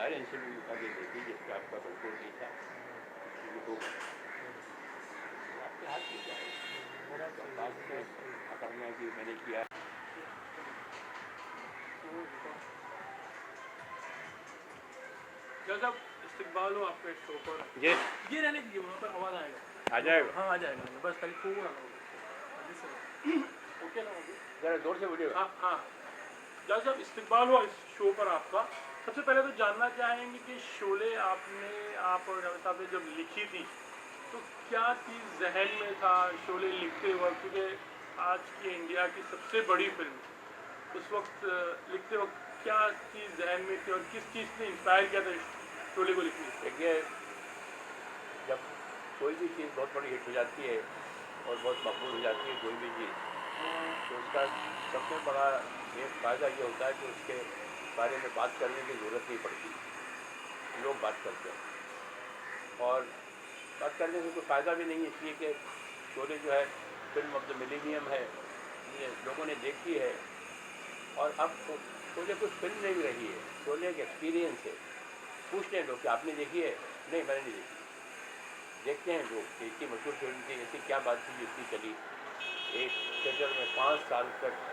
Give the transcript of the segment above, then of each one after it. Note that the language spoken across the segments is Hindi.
साइलेंस भी आगे देखिए जिसका आपका कंट्रोल नहीं था ये होगा आपके हाथ में क्या है बात से पकड़ना कि मैंने किया जब इस्तेमाल हो आपके शो पर जी ये रहने दीजिए वहाँ पर आवाज़ आएगा आ जाएगा हाँ आ जाएगा बस खाली थोड़ा ओके ना ज़रा जोर से बोलिएगा हाँ हाँ जब इस्तेमाल हुआ इस शो पर आपका सबसे पहले तो जानना चाहेंगे कि शोले आप और जावेद साहब ने जब लिखी थी तो क्या चीज़ जहन में था शोले लिखते वक्त क्योंकि आज की इंडिया की सबसे बड़ी फिल्म उस वक्त लिखते वक्त क्या चीज़ जहन में थी और किस चीज़ ने इंस्पायर किया था शोले को लिखने से? देखिए जब कोई भी चीज़ बहुत बड़ी हिट हो जाती है और बहुत मकबूल हो जाती है कोई भी चीज़ तो उसका सबसे बड़ा एक फ़ायदा ये होता है कि उसके बारे में बात करने की ज़रूरत नहीं पड़ती लोग बात करते हैं और बात करने से कोई फ़ायदा भी नहीं है इसलिए कि शोले जो है फिल्म ऑफ द मिलेनियम है ये लोगों ने देखी है और अब शोले कुछ फिल्म नहीं रही है शोले एक एक्सपीरियंस है पूछते हैं लोग कि आपने देखी है नहीं मैंने नहीं देखी देखते हैं लोग कि इतनी मशहूर फिल्म थी ऐसी क्या बात थी जिसकी चली एक थिएटर में 5 साल तक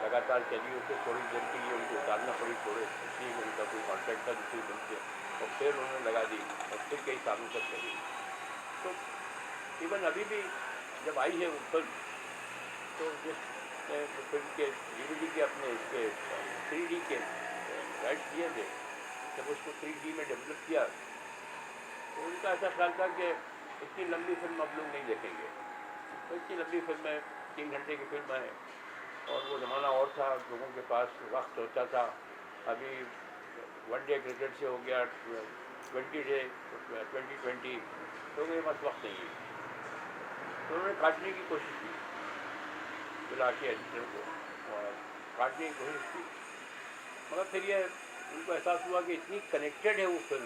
लगातार चली उससे थोड़ी देर के लिए उनको उतारना पड़ी थोड़े इसलिए कि उनका कोई कॉन्ट्रैक्ट था दूसरी फिल्म से और फिर उन्होंने लगा दी और फिर कई सालों तक चली तो इवन अभी भी जब आई है वो फिल्म तो जिस फिल्म के DVD के अपने इसके 3D के राइट्स दिए थे जब उसको 3D में डेवलप किया तो उनका ऐसा ख्याल था कि इतनी लंबी फिल्म अब लोग नहीं देखेंगे तो इतनी लंबी फिल्में 3 घंटे की फिल्म है और वो ज़माना और था लोगों के पास वक्त होता था अभी 1 डे क्रिकेट से हो गया 20 डे 2020 लोगों के पास वक्त नहीं है तो उन्होंने काटने की कोशिश की बुला के एडिटर को और काटने की कोशिश की मगर फिर ये उनको एहसास हुआ कि इतनी कनेक्टेड है वो फिल्म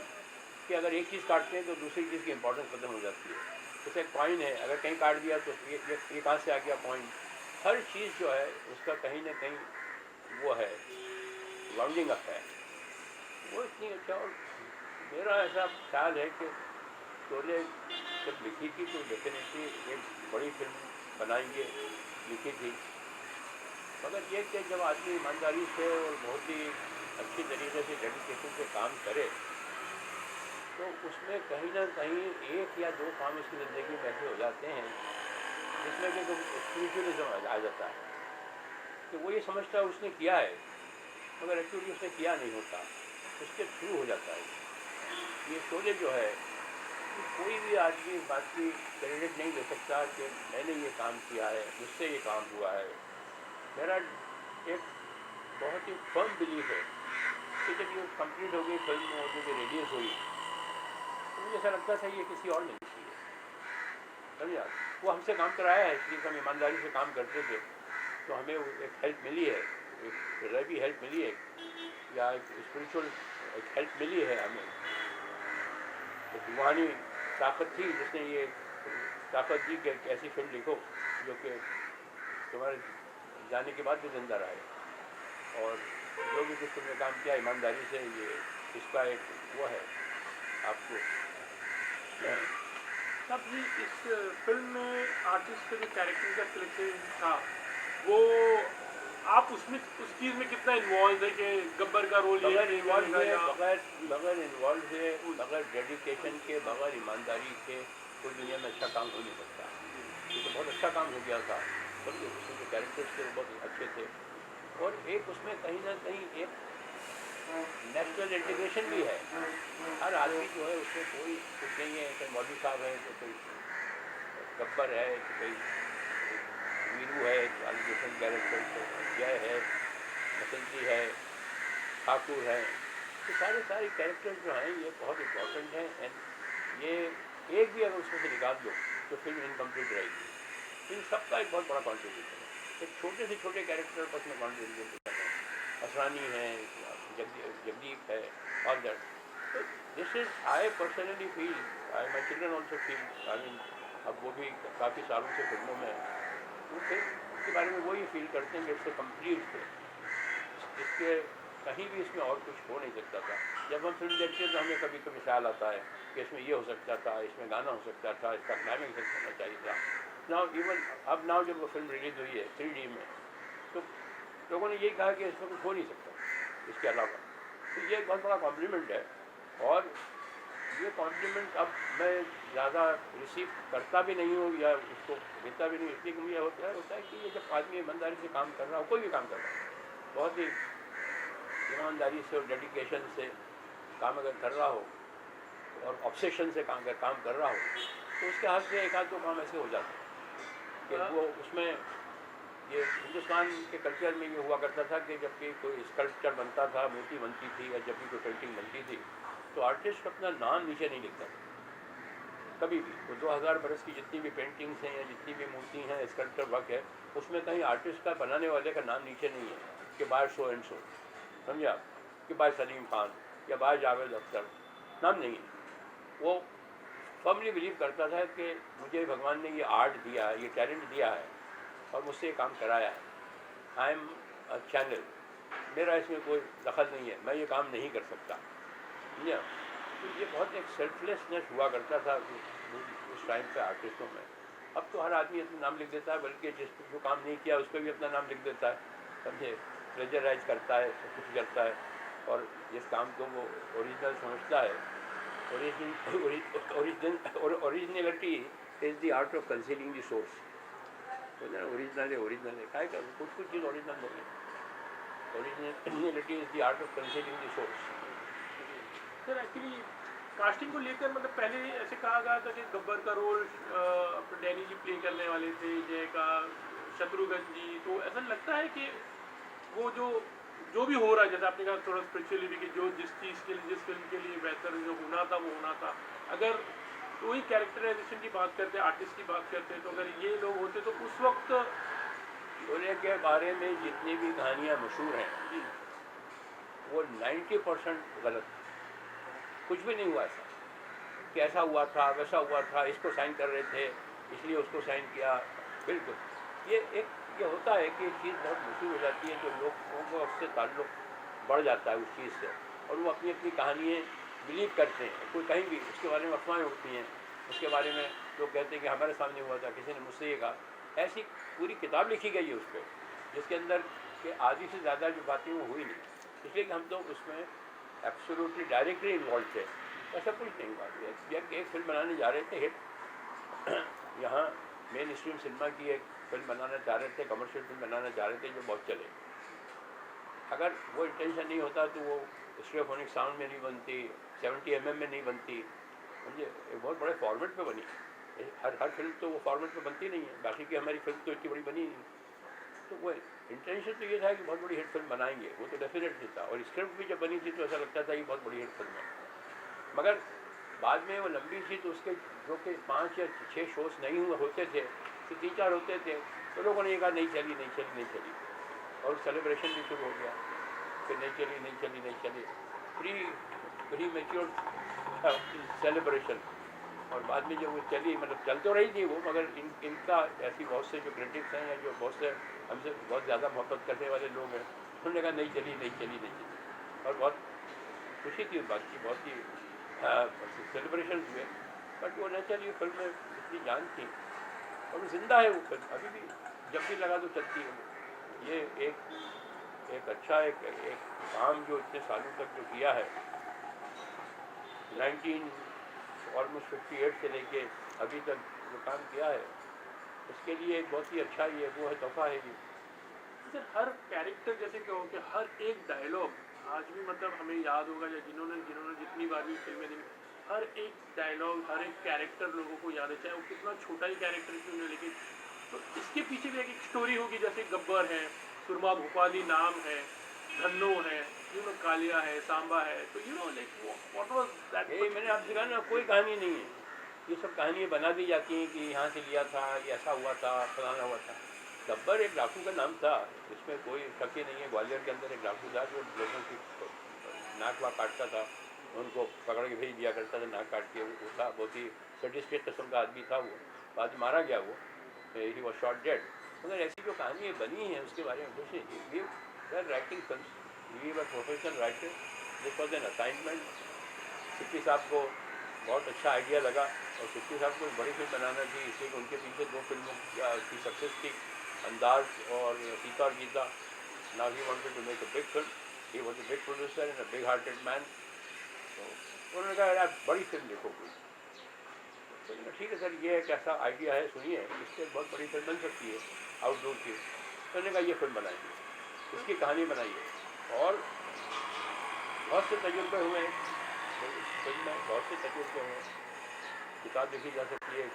कि अगर एक चीज़ काटते हैं तो दूसरी चीज़ की इंपॉर्टेंस खत्म हो जाती है जैसे एक कॉइन है अगर कहीं काट दिया तो ये कहाँ से आ गया कॉइन हर चीज़ जो है उसका कहीं ना कहीं वो है राउंडिंग अप है वो इतनी अच्छा और मेरा ऐसा ख्याल है कि शोले जब लिखी थी तो डेफिनेटली एक बड़ी फिल्म बनाएंगे लिखी थी मगर ये कि जब आदमी ईमानदारी से और बहुत ही अच्छी तरीके से डेडिकेशन से काम करे तो उसमें कहीं ना कहीं एक या दो काम उसकी ज़िंदगी में ऐसे हो जाते हैं जिसमें कि स्पिरिचुअलिज्म आ जाता है कि वो ये समझता है उसने किया है मगर एक्चुअली उसने किया नहीं होता उसके थ्रू हो जाता है ये शोले जो है कोई भी आदमी इस बात की क्रेडिट नहीं ले सकता कि मैंने ये काम किया है मुझसे ये काम हुआ है मेरा एक बहुत ही फर्म बिलीफ है कि जब ये कंप्लीट हो गई फिल्म और जब ये रिलीज़ हुई तो मुझे ऐसा लगता था ये किसी और ने लिखी है समझे आप वो हमसे काम कराया है इसलिए हम ईमानदारी से काम करते थे तो हमें एक हेल्प मिली है एक रैबी हेल्प मिली है या एक स्पिरिचुअल एक हेल्प मिली है हमें एक रूहानी ताकत थी जिसने ये ताकत दी कि एक ऐसी फिल्म लिखो जो कि तुम्हारे जाने के बाद भी जिंदा रहे और जो भी कुछ तुमने काम किया ईमानदारी से ये इसका एक वो है आपको तब भी इस फिल्म में आर्टिस्ट का जो कैरेक्टर का सिलेक्शन था वो आप उसमें उस चीज़ में कितना इन्वॉल्व है कि गब्बर का रोल बगैर इन्वॉल्व है बगैर इन्वॉल्व है बगैर डेडिकेशन के बगैर ईमानदारी के कोई दुनिया में अच्छा काम हो नहीं सकता ये तो बहुत अच्छा काम हो गया था समझे उसमें जो कैरेक्टर्स थे वो बहुत अच्छे थे और एक उसमें कहीं ना कहीं एक नेशनल इंटीग्रेशन भी है हर आदमी जो है उसमें कोई कुछ नहीं है कोई मौलवी साहब है तो कोई गब्बर है तो कोई वीरू है आलिगेशन कैरेक्टर तो जय है बसंती है ठाकुर है तो सारे कैरेक्टर्स जो हैं ये बहुत इम्पोर्टेंट हैं एंड ये एक भी अगर उसमें से निकाल दो तो फिल्म इनकम्प्लीट रहेगी इन सबका एक बहुत बड़ा कॉन्ट्रीब्यूशन है एक छोटे से छोटे कैरेक्टर पर उसमें कॉन्ट्रीब्यूशन है असरानी है जगदीप है और दैट तो this is I personally feel I my children also feel I mean अब वो भी काफ़ी सालों से फिल्मों में वो फिल्म के बारे में वही फील करते हैं कि इससे कम्प्लीट थे इसके कहीं भी इसमें और कुछ हो नहीं सकता था। जब हम फिल्म देखते हैं तो हमें कभी कभी ख्याल आता है कि इसमें ये हो सकता था, इसमें गाना हो सकता था, इसका क्लाइमेक्स होना चाहिए था। नाउ इवन अब नाउ जब वो फिल्म रिलीज हुई है 3D में, तो लोगों ने यही कहा कि इसमें कुछ हो नहीं सकता इसके अलावा। तो ये एक बहुत बड़ा कॉम्प्लीमेंट है। और ये कॉम्प्लीमेंट अब मैं ज़्यादा रिसीव करता भी नहीं हूँ या उसको देता भी नहीं, इसलिए कि मुझे होता है कि ये जब आदमी ईमानदारी से काम कर रहा हो, कोई भी काम कर रहा हो, बहुत ही ईमानदारी से और डेडिकेशन से काम अगर कर रहा हो और ऑब्सेशन से काम कर रहा हो, तो उसके हाथ से एक आध दो काम ऐसे हो जाते हैं कि वो उसमें ये हिंदुस्तान के कल्चर में ये हुआ करता था कि जब भी कोई स्कल्पचर बनता था, मूर्ति बनती थी या जब भी कोई पेंटिंग बनती थी, तो आर्टिस्ट अपना नाम नीचे नहीं लिखता था कभी भी। वो 2000 बरस की जितनी भी पेंटिंग्स हैं या जितनी भी मूर्ति हैं, स्कल्पचर वर्क है, उसमें कहीं आर्टिस्ट का, बनाने वाले का नाम नीचे नहीं है कि बाय सो एंड सो, समझे आप, कि बाय सलीम खान या बाय जावेद अख्तर, नाम नहीं है। वो फर्मली बिलीव करता था कि मुझे भगवान ने ये आर्ट दिया है, ये टैलेंट दिया है और मुझसे ये काम कराया है। आई एम अ चैनल, मेरा इसमें कोई दखल नहीं है, मैं ये काम नहीं कर सकता। समझे? तो ये बहुत एक सेल्फलेसनेस हुआ करता था उस टाइम पे आर्टिस्टों में। अब तो हर आदमी अपना नाम लिख देता है, बल्कि जो काम नहीं किया उस पर भी अपना नाम लिख देता है, समझे, प्लेजराइज करता है, सब कुछ करता है। और जिस काम को वो ओरिजिनल समझता है, originality is the art of concealing the source. Original है काय कर कुछ चीज़ ओरिजिनल हो गई। Originality is the art of concealing the source. Sir actually casting को लेकर मतलब पहले ऐसे कहा गया था कि गब्बर का रोल डैनी जी प्ले करने वाले थे, जय का शत्रुघ्न जी, तो ऐसा लगता है कि वो जो भी हो रहा है, जैसे आपने कहा थोड़ा स्पिरिचुअली भी, कि जो जिस चीज़ के लिए, जिस फिल्म के लिए बेहतर जो होना था वो होना था, अगर वही कैरेक्टराइजेशन की बात करते, आर्टिस्ट की बात करते, तो अगर ये लोग होते तो उस वक्त शोले के बारे में जितनी भी कहानियाँ मशहूर हैं जी वो 90% गलत। कुछ भी नहीं हुआ ऐसा कि ऐसा हुआ था, वैसा हुआ था, इसको साइन कर रहे थे इसलिए उसको साइन किया। बिल्कुल ये होता है कि चीज़ बहुत मशहूर हो जाती है तो लोगों को उससे ताल्लुक़ बढ़ जाता है उस चीज़ से, और वो अपनी अपनी कहानियाँ बिलीव करते हैं। कोई कहीं भी उसके बारे में अफवाहें उठती हैं, उसके बारे में लोग कहते हैं कि हमारे सामने हुआ था, किसी ने मुझसे ये कहा। ऐसी पूरी किताब लिखी गई है उस पर, जिसके अंदर के आधी से ज़्यादा जो बातें वो हुई नहीं, इसलिए कि हम तो उसमें एब्सोल्युटली डायरेक्टली इन्वॉल्व थे। ऐसा कुछ नहीं हुआ। एक फिल्म बनाने जा रहे थे हिट यहाँ मेन स्ट्रीम सिनेमा की एक फिल्म बनाना चाह रहे थे, कमर्शियल फिल्म बनाना चाह रहे थे जो बहुत चले। अगर वो इंटेंशन नहीं होता तो वो स्टीरियोफोनिक साउंड में नहीं बनती, 70 mm में नहीं बनती, समझे, एक बहुत बड़े फॉर्मेट पे बनी। हर फिल्म तो वो फॉर्मेट पे बनती नहीं है, बाकी की हमारी फिल्म तो इतनी बड़ी बनी नहीं। तो वो इंटेंशन तो ये था कि बहुत बड़ी हिट फिल्म बनाएंगे, वो तो डेफिनेटली था। और स्क्रिप्ट भी जब बनी थी तो ऐसा लगता था कि बहुत बड़ी हिट फिल्म है। मगर बाद में वो लंबी थी तो उसके जो कि 5 या 6 शोज नहीं हुए होते थे, तो 3-4 होते थे, तो लोगों ने ये कहा नहीं चली। और सेलिब्रेशन भी शुरू हो गया कि नहीं चली, प्री मेच्योर सेलिब्रेशन। और बाद में जब वो चली, मतलब चल तो रही थी वो, मगर इनका ऐसी बहुत से जो क्रिटिक्स हैं या जो बहुत से हमसे बहुत ज़्यादा मोहब्बत करने वाले लोग हैं, उन्होंने कहा नहीं चली। और बहुत खुशी थी उस बात की, बहुत ही सेलिब्रेशन हुए, बट वो न चली। फिल्म में इतनी जान थी और वो जिंदा है वो फिल्म, अभी भी जब भी लगा तो चलती है। ये एक अच्छा एक काम जो इतने सालों तक जो किया है, 1958 से लेके अभी तक जो काम किया है, उसके लिए बहुत ही अच्छा ही है, वो है तोहफा है ये। सर हर कैरेक्टर, जैसे कहो कि हर एक डायलॉग आज भी मतलब हमें याद होगा, या जिन्होंने जितनी बार भी फिल्में देखी, हर एक डायलॉग, हर एक कैरेक्टर लोगों को याद है, चाहे वो कितना छोटा ही कैरेक्टर क्यों नहीं, लेकिन तो इसके पीछे भी एक स्टोरी होगी। जैसे गब्बर है, सुरमा भोपाली नाम है, धन्नो है, कालिया है, सांबा है, तो लाइक व्हाट वाज दैट। यही मैंने आपसे कहा ना, कोई कहानी नहीं है, ये सब कहानियाँ बना दी जाती हैं कि यहाँ से लिया था, ये ऐसा हुआ था, फलाना हुआ था। गब्बर एक डाकू का नाम था, इसमें कोई शक ही नहीं है। ग्वालियर के अंदर एक डाकू था जो लोगों की नाक वाक काटता था, उनको पकड़ के भेज दिया करता था नाक काट के। वो था बहुत ही सटिस्फेक्ट किस्म का आदमी था वो, बाद में मारा गया वो, ही वॉज शॉट डेड। मगर ऐसी जो कहानियाँ बनी हैं उसके बारे में कुछ नहीं। Writing film he was professional writer, this was an assignment. Sippy साहब को बहुत अच्छा आइडिया लगा और सिप्पी साहब को एक बड़ी फिल्म बनाना थी, इसलिए कि उनके पीछे 2 फिल्मों की सक्सेस थी, अंदाज और Seeta Aur Geeta. Now he wanted to make a big film, he was a big producer and a big hearted man. तो उन्होंने कहा यार बड़ी फिल्म देखो कोई। तो मैंने कहा, ठीक है सर, ये एक ऐसा आइडिया है, सुनिए, इससे बहुत बड़ी फिल्म बन सकती है आउटडोर की। तो मैंने कहा ये फिल्म बनाइए, इसकी कहानी बनाइए। और बहुत से तजुर्बे हुए हैं, तो इस फिल्म में बहुत से तजुर्बे हुए हैं। किताब देखी जा सकती है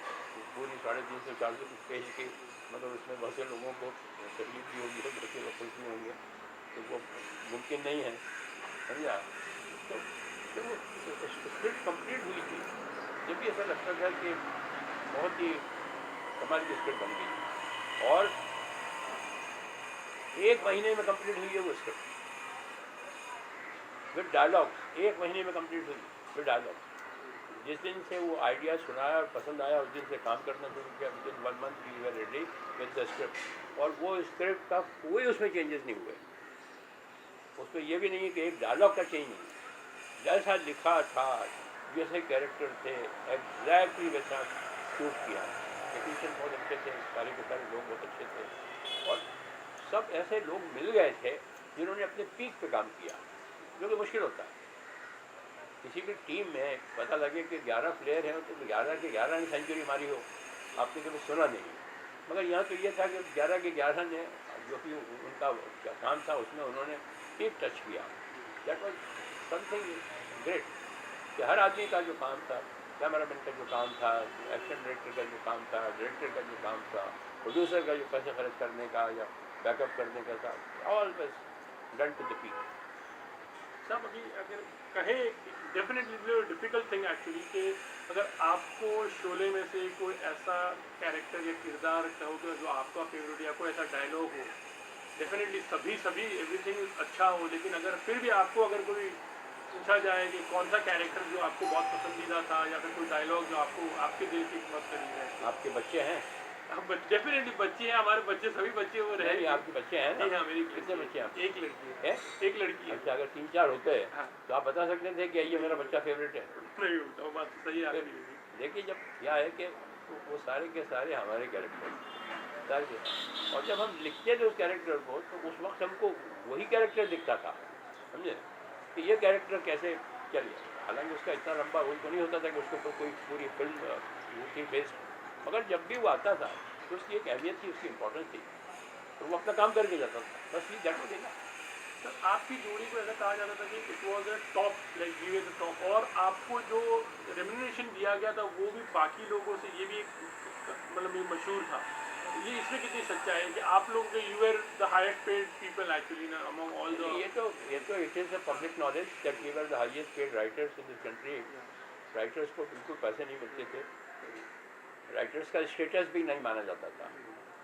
पूरी 350-400 पेज की, मतलब उसमें बहुत से लोगों को तकलीफ भी होगी, बहुत से लोग खुश भी होंगे, तो वो मुमकिन नहीं है, समझा। तो जब वो स्क्रिप्ट कंप्लीट हुई थी, जब भी ऐसा लगता था कि बहुत ही कमाल की स्क्रिप्ट बन गई। और 1 महीने में कंप्लीट हुई है वो स्क्रिप्ट विद डायलॉग्स, 1 महीने में कंप्लीट हुई विद डायलॉग्स। जिस दिन से वो आइडिया सुनाया और पसंद आया, उस दिन से काम करना शुरू किया। Within 1 month we were ready with the script. और वो स्क्रिप्ट का कोई उसमें चेंजेस नहीं हुए, उसमें ये भी नहीं है कि एक डायलॉग का चेंज नहीं, जैसा लिखा था, जैसे कैरेक्टर थे, एग्जैक्टली वैसा शूट किया। टेक्नीशियन बहुत अच्छे थे, सारे के सारे लोग बहुत अच्छे थे, और सब ऐसे लोग मिल गए थे जिन्होंने अपने पीक पे काम किया, जो कि मुश्किल होता है। किसी भी टीम में पता लगे कि 11 प्लेयर हैं तो 11 के 11 ने सेंचुरी मारी हो, आपने कभी सुना नहीं। मगर यहाँ तो ये था कि 11 के 11 ने, जो कि उनका काम था, उसमें उन्होंने पीक टच किया। दैट वॉज समथिंग ग्रेट, कि हर आदमी का जो काम था, कैमरामैन का जो काम था, एक्शन डायरेक्टर का जो काम था, डायरेक्टर का जो काम था, प्रोड्यूसर का जो पैसे खर्च करने का या बैकअप करने का था, all was done to the peak. सब अभी अगर कहें, डेफिनेटली डिफिकल्ट थिंग एक्चुअली, कि अगर आपको शोले में से कोई ऐसा कैरेक्टर या किरदार कहो कि जो आपका फेवरेट, या कोई ऐसा डायलॉग हो, डेफिनेटली सभी एवरीथिंग अच्छा हो, लेकिन अगर फिर भी आपको अगर कोई पूछा जाए कि कौन सा कैरेक्टर जो आपको बहुत पसंदीदा था, या फिर कोई डायलॉग जो आपको आपके दिल की बहुत करीब है। आपके बच्चे हैं? अब डेफिनेटली बच्चे हैं, हमारे बच्चे, सभी बच्चे वो रहे। नहीं, आपके बच्चे हैं ना? जी हाँ, मेरी कितने बच्चे हैं आपके? एक लड़की है? एक लड़की है। अच्छा, अगर 3-4 होते हैं हाँ। तो आप बता सकते थे कि ये मेरा बच्चा फेवरेट है। नहीं होता, वो बात तो सही है आपकी। देखिए, जब क्या है कि वो सारे के सारे हमारे कैरेक्टर सारे के, और जब हम लिखते थे उस कैरेक्टर को, तो उस वक्त हमको वही कैरेक्टर दिखता था, समझे, कि ये कैरेक्टर कैसे चलिए। हालांकि उसका इतना लंबा रोल तो नहीं होता था कि उसके ऊपर कोई पूरी फिल्म थी बेस्ड, मगर जब भी वो आता था तो उसकी एक अहमियत थी, उसकी इम्पोर्टेंस थी, तो वो अपना काम करके जाता था, बस ये जाके देना। तो आपकी जोड़ी को ऐसा कहा जाता था कि it was a top, like we were the top, और आपको जो रेम्यूनरेशन दिया गया था वो भी बाकी लोगों से, ये भी एक मतलब ये मशहूर था। ये इसमें कितनी सच्चाई है कि आप लोग you were the highest paid people actually ना अमंग ऑल द। ये तो it is a public knowledge that we were the highest paid writers in this country. Writers को बिल्कुल पैसे नहीं मिलते थे, राइटर्स का स्टेटस भी नहीं माना जाता था।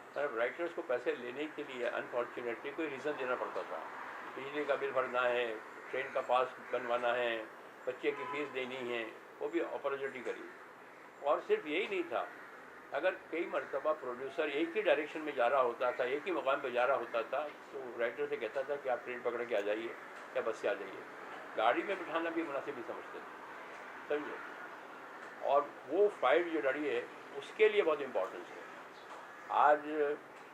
मतलब राइटर्स को पैसे लेने के लिए अनफॉर्चुनेटली कोई रीज़न देना पड़ता था। बिजली का बिल भरना है, ट्रेन का पास बनवाना है, बच्चे की फीस देनी है, वो भी अपॉर्चुनिटी करी। और सिर्फ यही नहीं था, अगर कई मरतबा प्रोड्यूसर एक ही डायरेक्शन में जा रहा होता था, एक ही मकाम पर जा रहा होता था, तो राइटर से कहता था कि आप ट्रेन पकड़ के आ जाइए या बस से आ जाइए, गाड़ी में बिठाना भी मुनासिब नहीं समझते थे, समझे। और वो फाइट जो लड़ी है उसके लिए बहुत इम्पोर्टेंस है। आज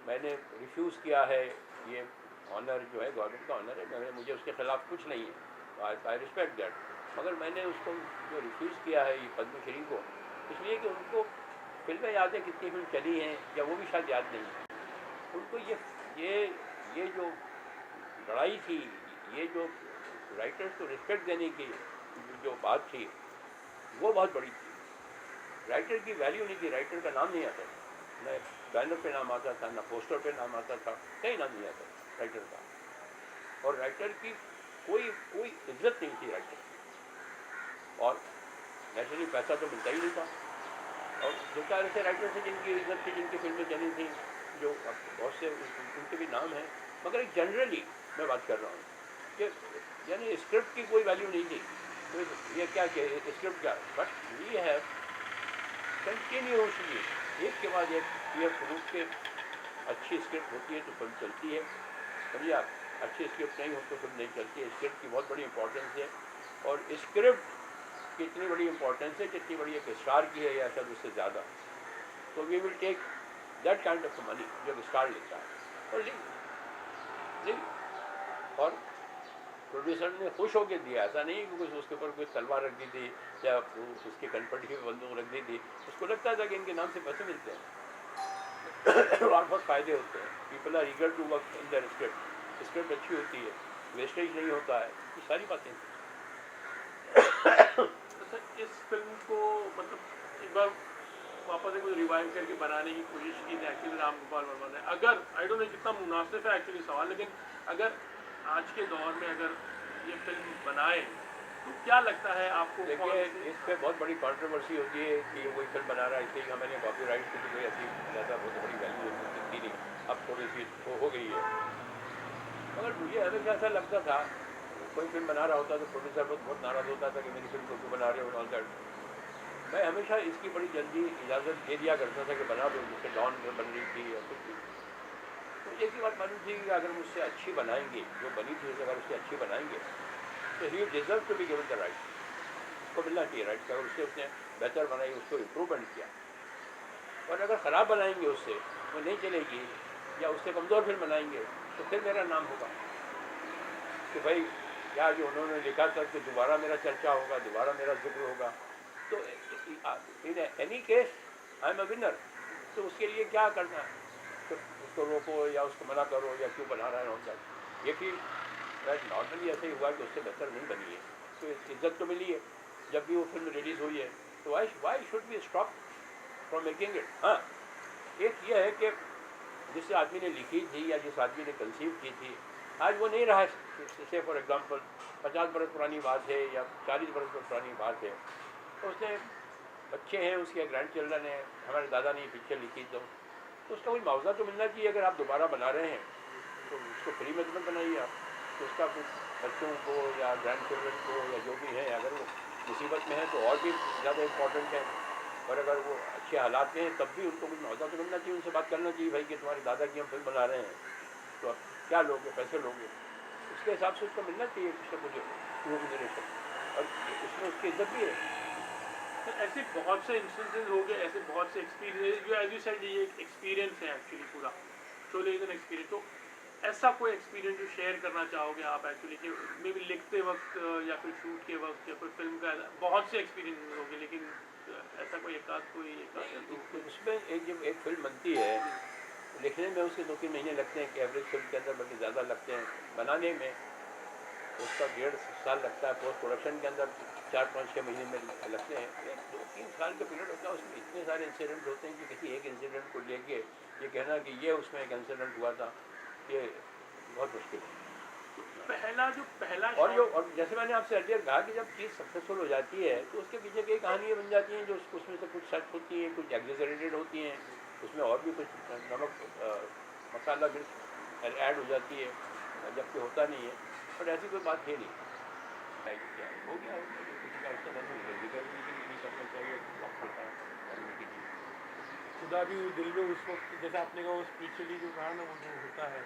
मैंने रिफ्यूज़ किया है, ये ऑनर जो है गवर्नमेंट का ऑनर है, मुझे उसके ख़िलाफ़ कुछ नहीं है, आई रिस्पेक्ट दैट, मगर मैंने उसको जो रिफ्यूज़ किया है ये पद्मश्री को, इसलिए कि उनको फिल्में याद है कितनी फिल्म चली हैं, या वो भी शायद याद नहीं है उनको। ये जो लड़ाई थी, ये जो राइटर्स को रिस्पेक्ट देने की जो बात थी, वो बहुत बड़ी थी। राइटर की वैल्यू नहीं थी, राइटर का नाम नहीं आता था, न बैनर पे नाम आता था, न पोस्टर पे नाम आता था, कहीं नाम नहीं आता राइटर का। और राइटर की कोई इज्जत नहीं थी राइटर की, और नेचुरली पैसा तो मिलता ही नहीं था। और दो चार ऐसे राइटर थे जिनकी इज्जत थी, जिनकी फिल्में चली थी, जो अब बहुत से उनके भी नाम हैं, मगर एक जनरली मैं बात कर रहा हूँ कि यानी स्क्रिप्ट की कोई वैल्यू नहीं थी। तो ये क्या स्क्रिप्ट क्या, बट वी हैव कंटिन्यूसली एक के बाद एक ये प्रूफ के अच्छी स्क्रिप्ट होती है तो फिल्म चलती है, समझिए आप। अच्छी स्क्रिप्ट नहीं हो तो फिल्म नहीं चलती है। स्क्रिप्ट की बहुत बड़ी इंपॉर्टेंस है, और स्क्रिप्ट की इतनी बड़ी इंपॉर्टेंस है जितनी बड़ी एक स्टार की है या शायद उससे ज़्यादा। तो we will take that kind of money जो स्टार लेता है, और और प्रोड्यूसर ने खुश होकर दिया, ऐसा नहीं कि कुछ उसके ऊपर कोई तलवार रख दी थी या उसके कनपटी की बंदूक रख दी थी। उसको लगता था कि इनके नाम से पैसे मिलते हैं और बहुत फ़ायदे होते हैं। People are eager to work in their script, script अच्छी होती है, वेस्टेज नहीं होता है, ये सारी बातें। अच्छा, इस फिल्म को मतलब एक बार वापस एक रिवाइव करके बनाने की कोशिश की थी एक्चुअली राम गोपाल वर्मा ने। अगर आई डोंट नो कितना मुनासिब है एक्चुअली सवाल, लेकिन अगर आज के दौर में अगर ये फिल्म बनाए तो क्या लगता है आपको? देखिए, इस पर बहुत बड़ी कंट्रोवर्सी होती है कि वही फिल्म बना रहा है, इसलिए हमारे कॉपी राइट की तो कोई ऐसी ज़्यादा बहुत बड़ी वैल्यू होती नहीं, अब थोड़ी सी हो गई है। मगर मुझे हमेशा ऐसा लगता था, कोई फिल्म बना रहा होता तो प्रोड्यूसर बहुत नाराज़ होता था कि मेरी फिल्म को क्यों बना रहे हो, ऑल दैट। मैं हमेशा इसकी बड़ी जल्दी इजाज़त दे दिया करता था कि बना दो, जिससे डॉन में बन रही थी या कुछ भी। तो एक ही बात मालूम थी कि अगर मुझसे अच्छी बनाएंगे, जो बनी थी अगर उससे अच्छी बनाएंगे तो he deserve to be given the right, उसको मिलना चाहिए राइट। अगर उसने बेहतर बनाई, उसको इम्प्रूवमेंट किया, और अगर ख़राब बनाएंगे उससे वो नहीं चलेगी, या उससे कमज़ोर फिल्म बनाएंगे तो फिर मेरा नाम होगा कि भाई या जो उन्होंने लिखा था कि दोबारा मेरा चर्चा होगा, दोबारा मेरा जिक्र होगा। तो in any case I am a winner. तो उसके लिए क्या करना है, तो उसको रोको या उसको मना करो या क्यों बना रहा है होता है। ये फिर नॉर्मली ऐसे ही हुआ कि उससे बेहतर नहीं बनी है, तो इज्जत तो मिली है जब भी वो फिल्म रिलीज़ हुई है। तो why should be stop from making it. हाँ, एक ये है कि जिस आदमी ने लिखी थी या जिस आदमी ने कंसीव की थी, आज वो नहीं रहा है। से फॉर एग्जांपल 50 बरस पुरानी बात है या 40 बरस पुरानी बात है, तो उसने बच्चे हैं, उसके ग्रैंड चिल्ड्रन हैं, हमारे दादा ने पिक्चर लिखी, तो उसका कोई मुआवजा तो मिलना चाहिए। अगर आप दोबारा बना रहे हैं तो उसको फ्री में तो मत बनाइए आप, तो उसका कुछ बच्चों को या ग्रैंड चिल्ड्रन को या जो भी है, अगर वो मुसीबत में है तो और भी ज़्यादा इम्पोर्टेंट है। और अगर वो अच्छे हालात में हैं तब भी उनको कुछ मुआवजा तो मिलना चाहिए, उनसे बात करना चाहिए भाई कि तुम्हारे दादा की हम फिल्म बना रहे हैं, तो अब क्या लोगे, पैसे लोगे, उसके हिसाब से उसको मिलना चाहिए कुछ ना कुछ रिम्यूनरेशन, और उसमें उसकी इज्जत भी है। तो ऐसे बहुत से इंस्टेंसेस हो गए, ऐसे बहुत से एक्सपीरियंस जो एज यू सेड ये एक एक्सपीरियंस है एक्चुअली पूरा शोले इज एन एक्सपीरियंस। तो ऐसा कोई एक्सपीरियंस जो शेयर करना चाहोगे आप एक्चुअली कि मे बी लिखते वक्त या फिर शूट के वक्त या फिर फिल्म का बहुत से एक्सपीरियंस होंगे, लेकिन ऐसा कोई एक आध या दो? उसमें एक जब एक फिल्म बनती है, लिखने में उसके 2-3 महीने लगते हैं कि एवरेज फिल्म के अंदर, बल्कि ज़्यादा लगते हैं। बनाने में उसका 1.5 साल लगता है, पोस्ट प्रोडक्शन के अंदर 4-5-6 महीने में लगते हैं। 1-2-3 साल का पीरियड होता है, उसमें इतने सारे इंसिडेंट होते हैं कि किसी एक इंसिडेंट को लेके ये कहना कि ये उसमें एक इंसिडेंट हुआ था, ये बहुत मुश्किल है। और जैसे मैंने आपसे अर्लियर कहा कि जब चीज़ सक्सेसफुल हो जाती है तो उसके पीछे कई कहानियाँ बन जाती हैं, जो उसमें से कुछ सच होती हैं, कुछ एग्जेजरेटेड होती हैं, उसमें और भी कुछ नमक मसाला मिर्च ऐड हो जाती है, जबकि होता नहीं है। बट ऐसी कोई बात है नहीं, हो गया किसी का उसका नहीं करना चाहिए, खुदा भी दिल में उस वक्त जैसे आपने कहा वो स्पिरिचुअली जो कहा ना वो जो होता है,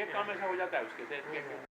एक काम ऐसा हो जाता है उसके से